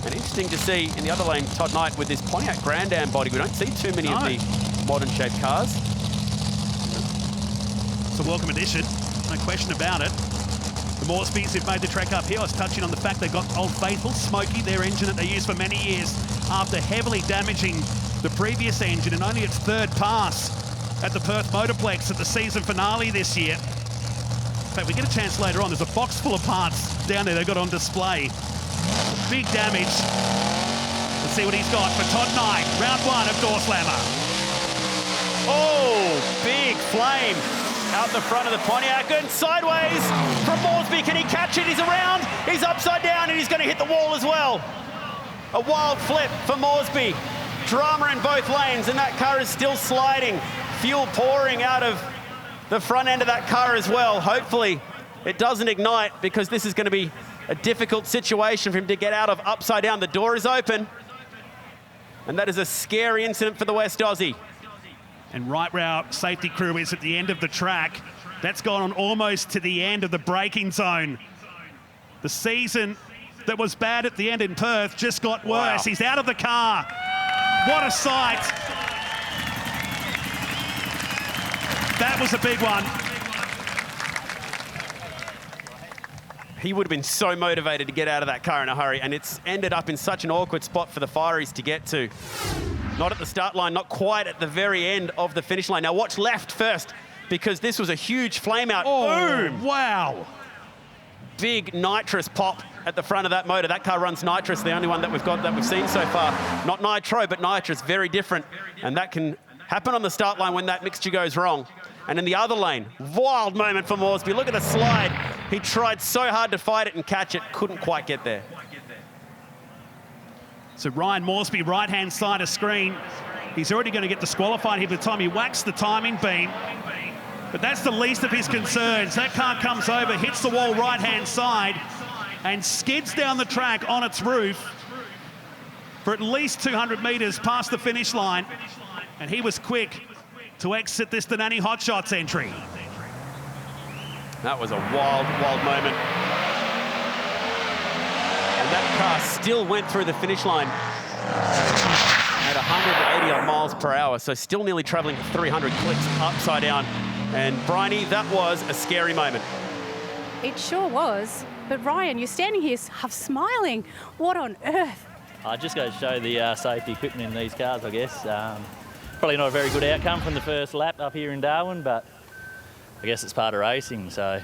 And interesting to see in the other lane, Todd Knight with this Pontiac Grand Am body. We don't see too many of the modern-shaped cars. It's a welcome addition, no question about it. The more speeds have made the track up here. I was touching on the fact they got Old Faithful, Smoky, their engine that they used for many years, after heavily damaging the previous engine, and only its third pass at the Perth Motorplex at the season finale this year. In fact, we get a chance later on. There's a box full of parts down there they've got on display. Big damage. Let's see what he's got for Todd Knight, round one of Door Slammer. Oh, big flame out the front of the Pontiac and sideways from Moresby. Can he catch it? He's around, he's upside down, and he's going to hit the wall as well. A wild flip for Moresby. Drama in both lanes, and that car is still sliding. Fuel pouring out of the front end of that car as well. Hopefully it doesn't ignite, because this is going to be a difficult situation for him to get out of upside down. The door is open, and that is a scary incident for the West Aussie. And right where our safety crew is at the end of the track, that's gone on almost to the end of the braking zone. The season that was bad at the end in Perth just got worse. Wow. He's out of the car. What a sight. That was a big one. He would have been so motivated to get out of that car in a hurry, and it's ended up in such an awkward spot for the Fireys to get to. Not at the start line, not quite at the very end of the finish line. Now watch left first, because this was a huge flame out. Oh, boom! Wow. Big nitrous pop at the front of that motor. That car runs nitrous, the only one that we've got that we've seen so far. Not nitro, but nitrous, very different. And that can happen on the start line when that mixture goes wrong. And in the other lane, wild moment for Moresby. Look at the slide. He tried so hard to fight it and catch it, couldn't quite get there. So Ryan Moresby, right-hand side of screen. He's already going to get disqualified here by the time he whacks the timing beam. But that's the least of his concerns. That car comes over, hits the wall right-hand side, and skids down the track on its roof for at least 200 metres past the finish line. And he was quick to exit this Denani Hot Shots entry. That was a wild, wild moment. And that car still went through the finish line at 180 odd miles per hour, so still nearly traveling 300 clicks upside down. And Bryony, that was a scary moment. It sure was. But Ryan, you're standing here half smiling. What on earth? I just go to show the safety equipment in these cars, I guess. Probably not a very good outcome from the first lap up here in Darwin, but I guess it's part of racing, so.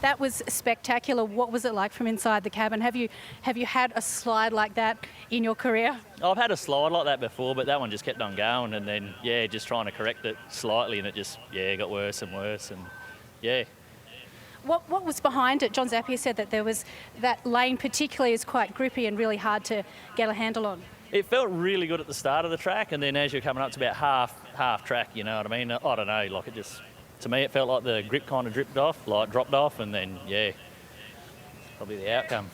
That was spectacular. What was it like from inside the cabin? Have you had a slide like that in your career? I've had a slide like that before, but that one just kept on going, and then, yeah, just trying to correct it slightly, and it just, yeah, got worse and worse, and yeah. What was behind it? John Zapier said that there was, that lane particularly is quite grippy and really hard to get a handle on. It felt really good at the start of the track, and then as you're coming up to about half track, you know what I mean? I don't know, like it just, to me it felt like the grip kind of dropped off, and then, yeah, probably the outcome.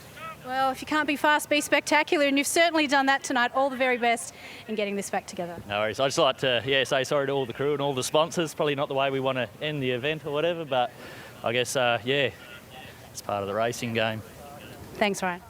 Well, if you can't be fast, be spectacular, and you've certainly done that tonight. All the very best in getting this back together. No worries. I'd just like to, yeah, say sorry to all the crew and all the sponsors. Probably not the way we want to end the event or whatever, but I guess, yeah, it's part of the racing game. Thanks, Ryan.